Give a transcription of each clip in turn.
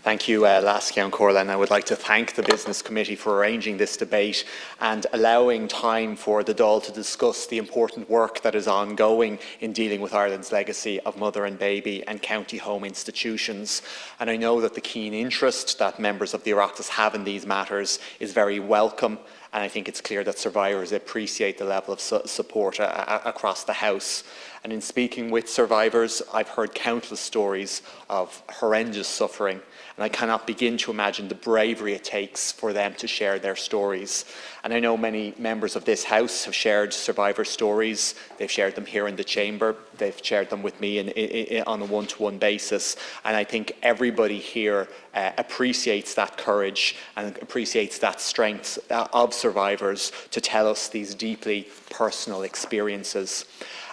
Thank you, Lascia and Corlin. I would like to thank the Business Committee for arranging this debate and allowing time for the Dáil to discuss the important work that is ongoing in dealing with Ireland's legacy of mother and baby and county home institutions. And I know that the keen interest that members of the Oireachtas have in these matters is very welcome, and I think it's clear that survivors appreciate the level of support across the House. And in speaking with survivors, I've heard countless stories of horrendous suffering, and I cannot begin to imagine the bravery it takes for them to share their stories. And I know many members of this House have shared survivor stories. They've shared them here in the chamber. They've shared them with me on a one-to-one basis. And I think everybody here appreciates that courage and appreciates that strength of survivors to tell us these deeply personal experiences.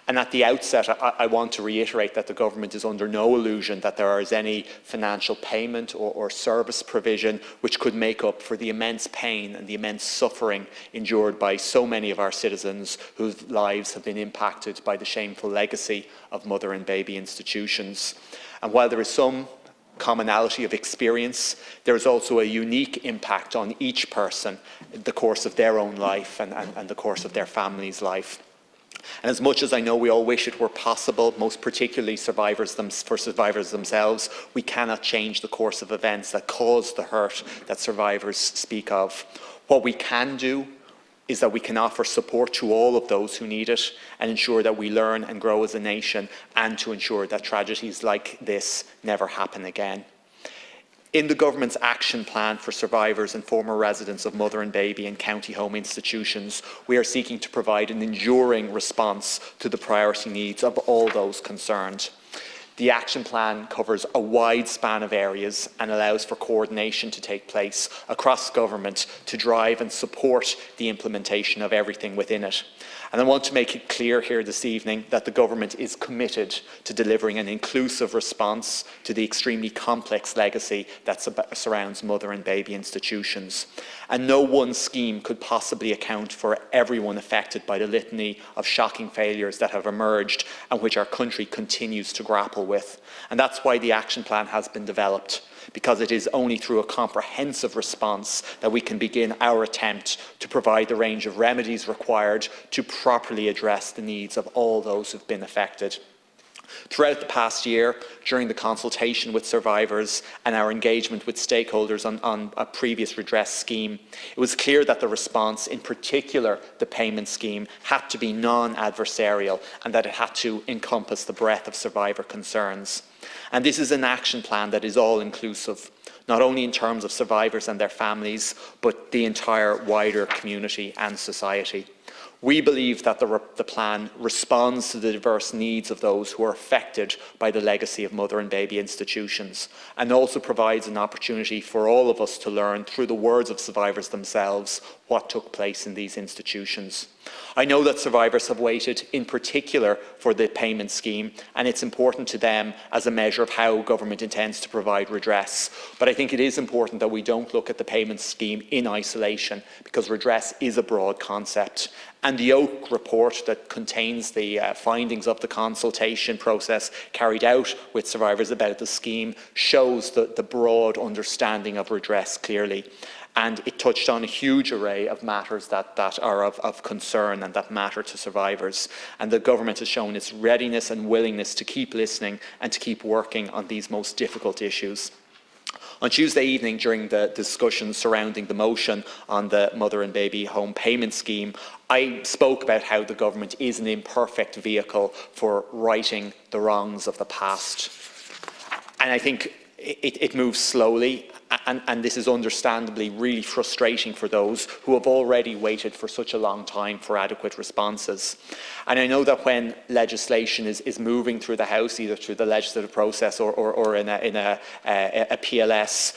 And at the outset, I want to reiterate that the government is under no illusion that there is any financial payment or service provision which could make up for the immense pain and the immense suffering endured by so many of our citizens whose lives have been impacted by the shameful legacy of mother and baby institutions. And while there is some commonality of experience, there is also a unique impact on each person in the course of their own life and the course of their family's life. And as much as I know we all wish it were possible, most particularly for survivors themselves, we cannot change the course of events that cause the hurt that survivors speak of. What we can do is that we can offer support to all of those who need it and ensure that we learn and grow as a nation, and to ensure that tragedies like this never happen again. In the government's action plan for survivors and former residents of mother and baby and county home institutions, we are seeking to provide an enduring response to the priority needs of all those concerned. The action plan covers a wide span of areas and allows for coordination to take place across government to drive and support the implementation of everything within it. And I want to make it clear here this evening that the government is committed to delivering an inclusive response to the extremely complex legacy that surrounds mother and baby institutions. And no one scheme could possibly account for everyone affected by the litany of shocking failures that have emerged and which our country continues to grapple with. And that's why the action plan has been developed, because it is only through a comprehensive response that we can begin our attempt to provide the range of remedies required to properly address the needs of all those who've been affected. Throughout the past year, during the consultation with survivors and our engagement with stakeholders on a previous redress scheme, it was clear that the response, in particular the payment scheme, had to be non-adversarial and that it had to encompass the breadth of survivor concerns. And this is an action plan that is all-inclusive, not only in terms of survivors and their families, but the entire wider community and society. We believe that the plan responds to the diverse needs of those who are affected by the legacy of mother and baby institutions, and also provides an opportunity for all of us to learn through the words of survivors themselves what took place in these institutions. I know that survivors have waited in particular for the payment scheme, and it's important to them as a measure of how government intends to provide redress. But I think it is important that we don't look at the payment scheme in isolation, because redress is a broad concept. And the Oak report that contains the findings of the consultation process carried out with survivors about the scheme shows the broad understanding of redress clearly. And it touched on a huge array of matters that are of concern and that matter to survivors. And the government has shown its readiness and willingness to keep listening and to keep working on these most difficult issues. On Tuesday evening, during the discussions surrounding the motion on the mother and baby home payment scheme, I spoke about how the government is an imperfect vehicle for righting the wrongs of the past. And I think it moves slowly, and this is understandably really frustrating for those who have already waited for such a long time for adequate responses. And I know that when legislation is moving through the House, either through the legislative process or in a PLS,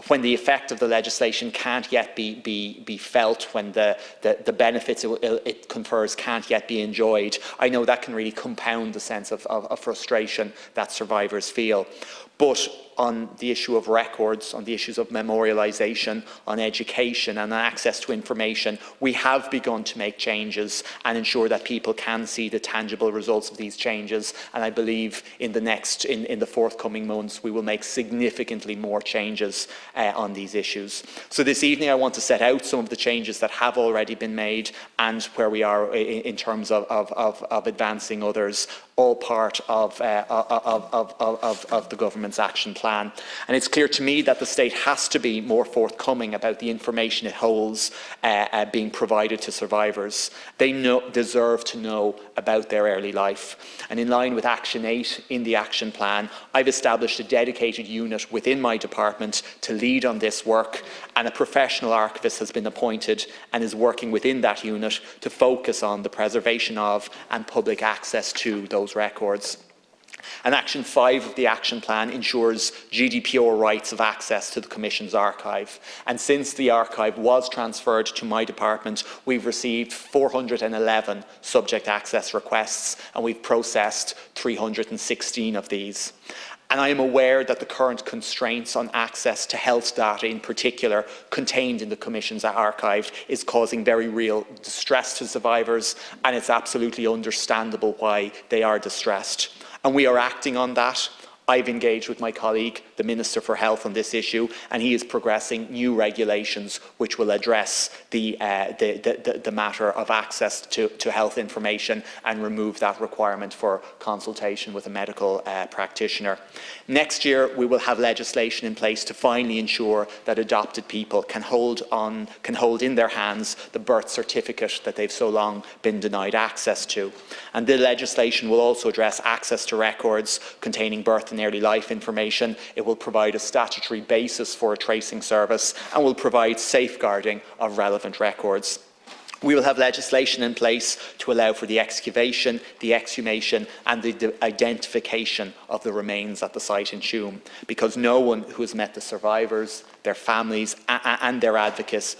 when the effect of the legislation can't yet be felt, when the benefits it confers can't yet be enjoyed, I know that can really compound the sense of frustration that survivors feel. But on the issue of records, on the issues of memorialisation, on education and access to information, we have begun to make changes and ensure that people can see the tangible results of these changes. And I believe in the forthcoming months, we will make significantly more changes on these issues. So this evening, I want to set out some of the changes that have already been made and where we are in terms of advancing others, all part of the government's action plan. And it's clear to me that the state has to be more forthcoming about the information it holds being provided to survivors. They deserve to know about their early life. And in line with Action 8 in the action plan, I've established a dedicated unit within my department to lead on this work, and a professional archivist has been appointed and is working within that unit to focus on the preservation of and public access to those records. And Action 5 of the Action Plan ensures GDPR rights of access to the Commission's archive. And since the archive was transferred to my department, we've received 411 subject access requests, and we've processed 316 of these. And I am aware that the current constraints on access to health data in particular contained in the Commission's archive is causing very real distress to survivors, and it's absolutely understandable why they are distressed. And we are acting on that. I've engaged with my colleague, the Minister for Health, on this issue, and he is progressing new regulations which will address the matter of access to health information and remove that requirement for consultation with a medical practitioner. Next year, we will have legislation in place to finally ensure that adopted people can hold in their hands the birth certificate that they've so long been denied access to. And the legislation will also address access to records containing birth and early life information. It will provide a statutory basis for a tracing service and will provide safeguarding of relevant records. We will have legislation in place to allow for the excavation, the exhumation and the identification of the remains at the site in Tuam, because no one who has met the survivors, their families and their advocates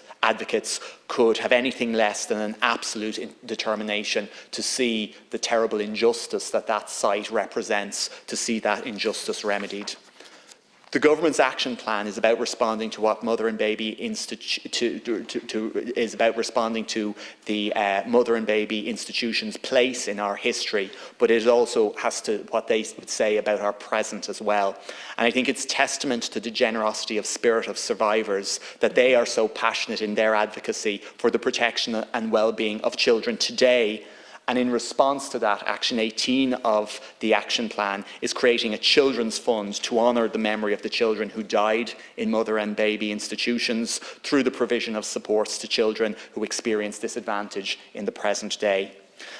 could have anything less than an absolute determination to see the terrible injustice that site represents, to see that injustice remedied. The government's action plan is about responding to what Mother and Baby the Mother and Baby institution's place in our history, but it also has to what they would say about our present as well. And I think it's testament to the generosity of spirit of survivors that they are so passionate in their advocacy for the protection and well-being of children today. And in response to that, Action 18 of the Action Plan is creating a children's fund to honour the memory of the children who died in mother and baby institutions through the provision of supports to children who experience disadvantage in the present day.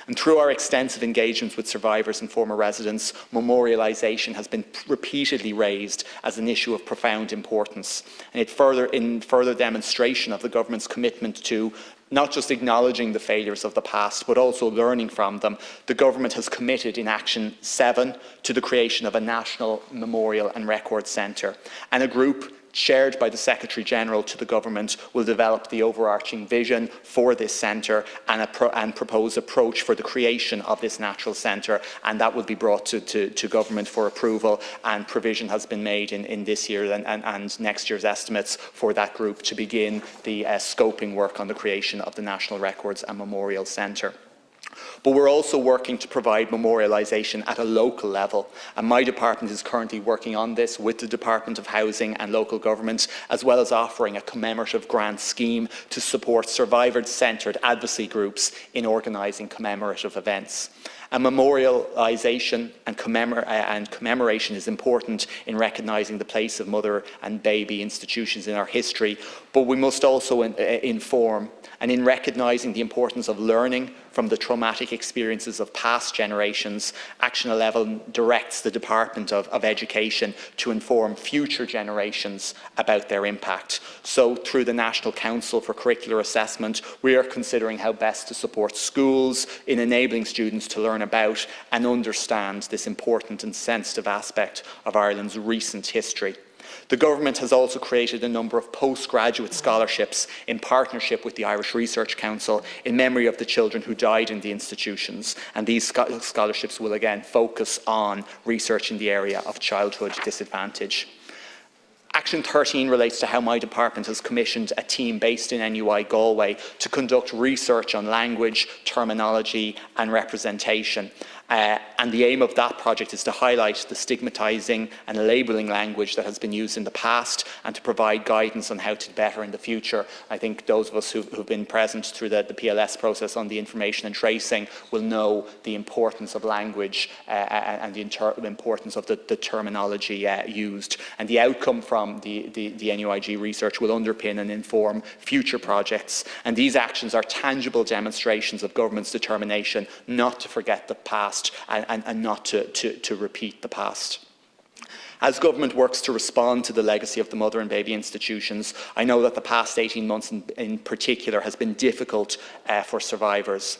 And through our extensive engagements with survivors and former residents, memorialisation has been repeatedly raised as an issue of profound importance. And in further demonstration of the government's commitment to not just acknowledging the failures of the past, but also learning from them, the government has committed in Action 7 to the creation of a national memorial and record centre, and a group chaired by the Secretary-General to the government will develop the overarching vision for this centre and propose approach for the creation of this natural centre, and that will be brought to government for approval, and provision has been made in this year and next year's estimates for that group to begin the scoping work on the creation of the National Records and Memorial Centre. But we're also working to provide memorialisation at a local level, and my department is currently working on this with the Department of Housing and Local Government, as well as offering a commemorative grant scheme to support survivor-centred advocacy groups in organising commemorative events. And memorialisation and commemoration is important in recognising the place of mother and baby institutions in our history, but we must also inform, and in recognising the importance of learning from the traumatic experiences of past generations, Action 11 directs the Department of Education to inform future generations about their impact. So through the National Council for Curricular Assessment, we are considering how best to support schools in enabling students to learn about and understand this important and sensitive aspect of Ireland's recent history. The government has also created a number of postgraduate scholarships in partnership with the Irish Research Council in memory of the children who died in the institutions, and these scholarships will again focus on research in the area of childhood disadvantage. Action 13 relates to how my department has commissioned a team based in NUI Galway to conduct research on language, terminology and representation. And the aim of that project is to highlight the stigmatising and labelling language that has been used in the past and to provide guidance on how to better in the future. I think those of us who've been present through the PLS process on the information and tracing will know the importance of language and the importance of the terminology used. And the outcome from the NUIG research will underpin and inform future projects. And these actions are tangible demonstrations of government's determination not to forget the past and not to repeat the past. As government works to respond to the legacy of the mother and baby institutions, I know that the past 18 months in particular has been difficult for survivors.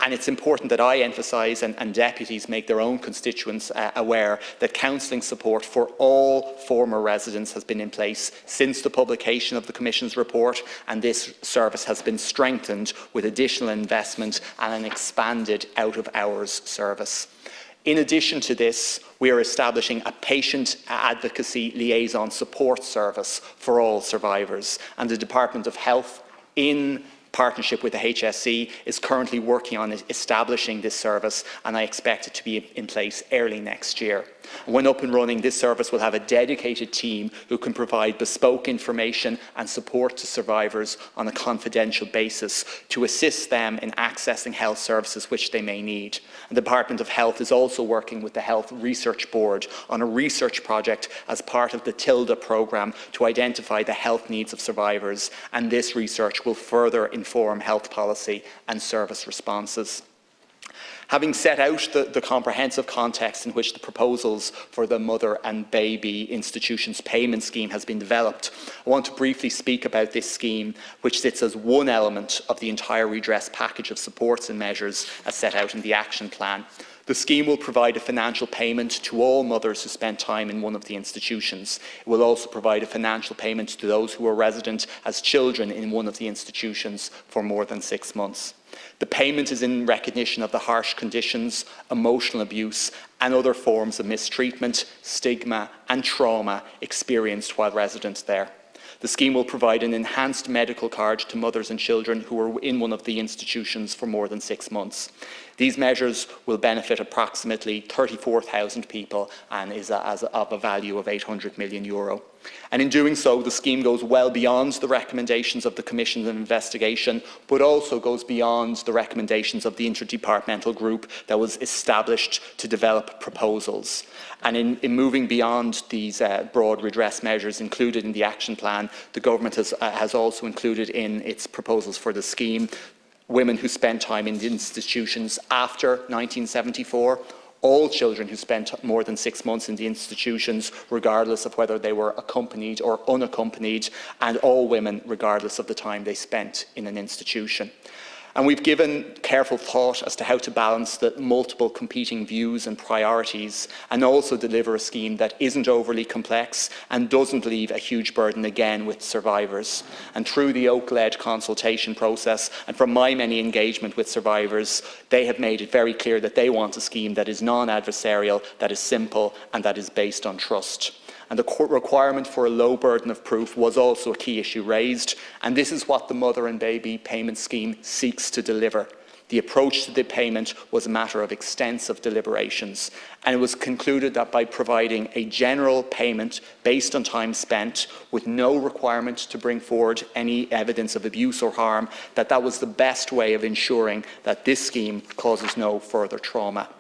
And it's important that I emphasise and deputies make their own constituents aware that counselling support for all former residents has been in place since the publication of the Commission's report, and this service has been strengthened with additional investment and an expanded out-of-hours service. In addition to this, we are establishing a patient advocacy liaison support service for all survivors, and the Department of Health, in partnership with the HSE, is currently working on establishing this service, and I expect it to be in place early next year. When up and running, this service will have a dedicated team who can provide bespoke information and support to survivors on a confidential basis to assist them in accessing health services which they may need. And the Department of Health is also working with the Health Research Board on a research project as part of the TILDA programme to identify the health needs of survivors, and this research will further inform health policy and service responses. Having set out the comprehensive context in which the proposals for the Mother and Baby Institutions Payment Scheme has been developed, I want to briefly speak about this scheme, which sits as one element of the entire redress package of supports and measures as set out in the action plan. The scheme will provide a financial payment to all mothers who spent time in one of the institutions. It will also provide a financial payment to those who are resident as children in one of the institutions for more than 6 months. The payment is in recognition of the harsh conditions, emotional abuse and other forms of mistreatment, stigma and trauma experienced while resident there. The scheme will provide an enhanced medical card to mothers and children who are in one of the institutions for more than 6 months. These measures will benefit approximately 34,000 people and is of a value of €800 million. And in doing so, the scheme goes well beyond the recommendations of the Commission's investigation, but also goes beyond the recommendations of the interdepartmental group that was established to develop proposals. And in moving beyond these broad redress measures included in the action plan, the government has also included in its proposals for the scheme women who spent time in the institutions after 1974, all children who spent more than 6 months in the institutions, regardless of whether they were accompanied or unaccompanied, and all women, regardless of the time they spent in an institution. And we've given careful thought as to how to balance the multiple competing views and priorities and also deliver a scheme that isn't overly complex and doesn't leave a huge burden again with survivors. And through the Oak-led consultation process and from my many engagement with survivors, they have made it very clear that they want a scheme that is non-adversarial, that is simple and that is based on trust. And the requirement for a low burden of proof was also a key issue raised, and this is what the Mother and Baby Payment Scheme seeks to deliver. The approach to the payment was a matter of extensive deliberations, and it was concluded that by providing a general payment based on time spent with no requirement to bring forward any evidence of abuse or harm, that was the best way of ensuring that this scheme causes no further trauma.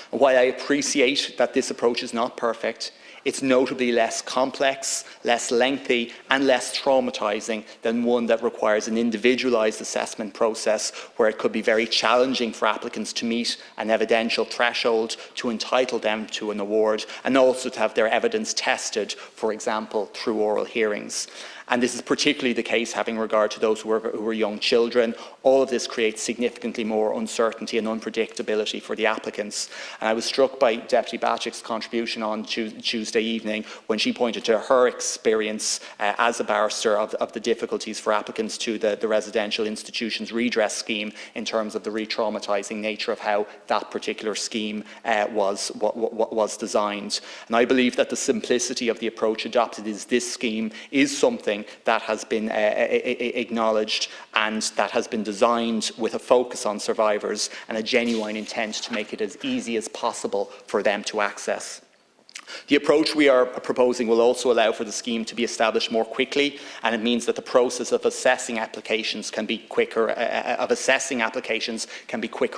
While I appreciate that this approach is not perfect, it's notably less complex, less lengthy and less traumatising than one that requires an individualised assessment process where it could be very challenging for applicants to meet an evidential threshold to entitle them to an award and also to have their evidence tested, for example, through oral hearings. And this is particularly the case having regard to those who are young children. All of this creates significantly more uncertainty and unpredictability for the applicants. And I was struck by Deputy Batchick's contribution on Tuesday Tuesday evening when she pointed to her experience as a barrister of the difficulties for applicants to the residential institutions redress scheme in terms of the re-traumatising nature of how that particular scheme was designed. And I believe that the simplicity of the approach adopted is this scheme is something that has been acknowledged and that has been designed with a focus on survivors and a genuine intent to make it as easy as possible for them to access. The approach we are proposing will also allow for the scheme to be established more quickly, and it means that the process of assessing applications can be quicker,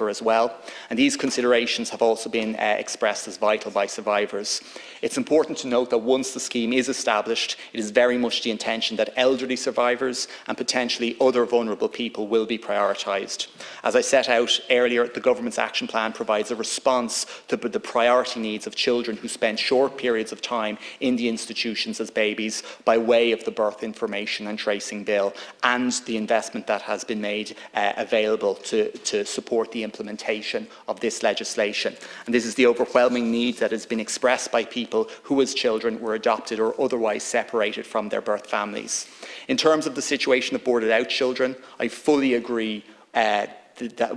as well. And these considerations have also been expressed as vital by survivors. It's important to note that once the scheme is established, it is very much the intention that elderly survivors and potentially other vulnerable people will be prioritised. As I set out earlier, the Government's action plan provides a response to the priority needs of children who spend short periods of time in the institutions as babies by way of the Birth Information and Tracing Bill and the investment that has been made available to support the implementation of this legislation. And this is the overwhelming need that has been expressed by people who as children were adopted or otherwise separated from their birth families. In terms of the situation of boarded out children, I fully agree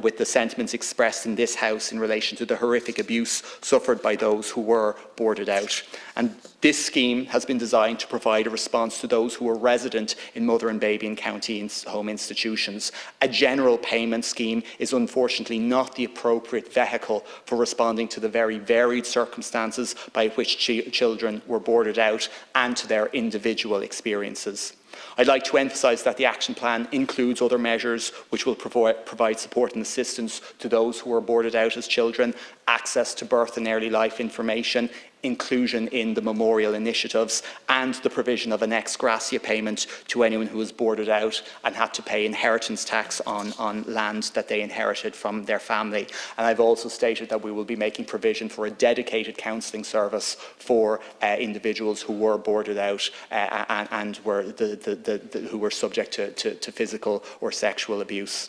with the sentiments expressed in this House in relation to the horrific abuse suffered by those who were boarded out. And this scheme has been designed to provide a response to those who are resident in mother and baby and county home institutions. A general payment scheme is unfortunately not the appropriate vehicle for responding to the very varied circumstances by which children were boarded out and to their individual experiences. I'd like to emphasise that the action plan includes other measures which will provide support and assistance to those who are boarded out as children, access to birth and early life information, inclusion in the memorial initiatives, and the provision of an ex gratia payment to anyone who was boarded out and had to pay inheritance tax on land that they inherited from their family. And I've also stated that we will be making provision for a dedicated counselling service for individuals who were boarded out and were who were subject to physical or sexual abuse.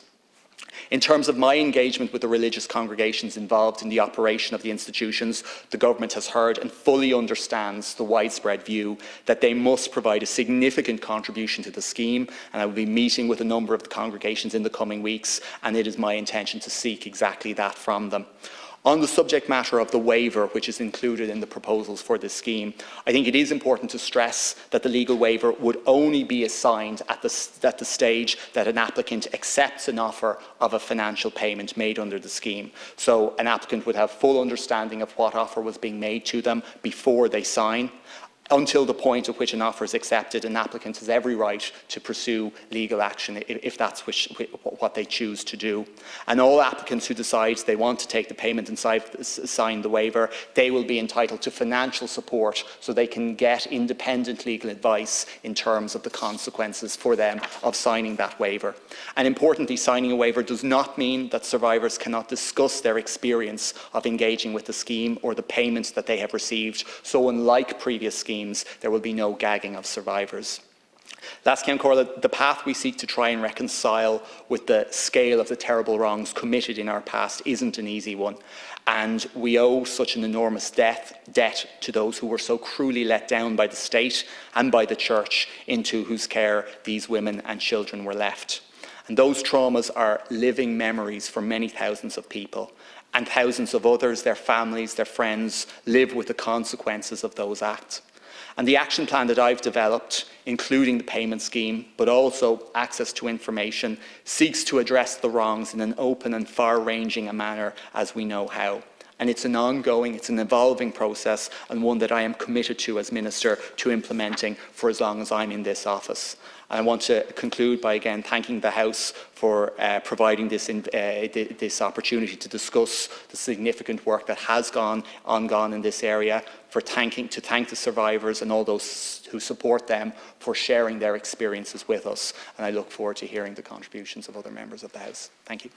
In terms of my engagement with the religious congregations involved in the operation of the institutions, the Government has heard and fully understands the widespread view that they must provide a significant contribution to the scheme, and I will be meeting with a number of the congregations in the coming weeks, and it is my intention to seek exactly that from them. On the subject matter of the waiver, which is included in the proposals for this scheme, I think it is important to stress that the legal waiver would only be assigned at the stage that an applicant accepts an offer of a financial payment made under the scheme. So an applicant would have full understanding of what offer was being made to them before they sign. Until the point at which an offer is accepted, an applicant has every right to pursue legal action if that's what they choose to do. And all applicants who decide they want to take the payment and sign the waiver, they will be entitled to financial support so they can get independent legal advice in terms of the consequences for them of signing that waiver. And importantly, signing a waiver does not mean that survivors cannot discuss their experience of engaging with the scheme or the payments that they have received. So unlike previous schemes, there will be no gagging of survivors. Last Ceann Comhairle, the path we seek to try and reconcile with the scale of the terrible wrongs committed in our past isn't an easy one, and we owe such an enormous debt to those who were so cruelly let down by the state and by the church into whose care these women and children were left. And those traumas are living memories for many thousands of people, and thousands of others, their families, their friends, live with the consequences of those acts. And the action plan that I've developed, including the payment scheme, but also access to information, seeks to address the wrongs in an open and far-ranging a manner as we know how. And it's an ongoing, it's an evolving process, and one that I am committed to as Minister to implementing for as long as I'm in this office. And I want to conclude by again thanking the House for providing this opportunity to discuss the significant work that has gone in this area, to thank the survivors and all those who support them for sharing their experiences with us. And I look forward to hearing the contributions of other members of the House. Thank you.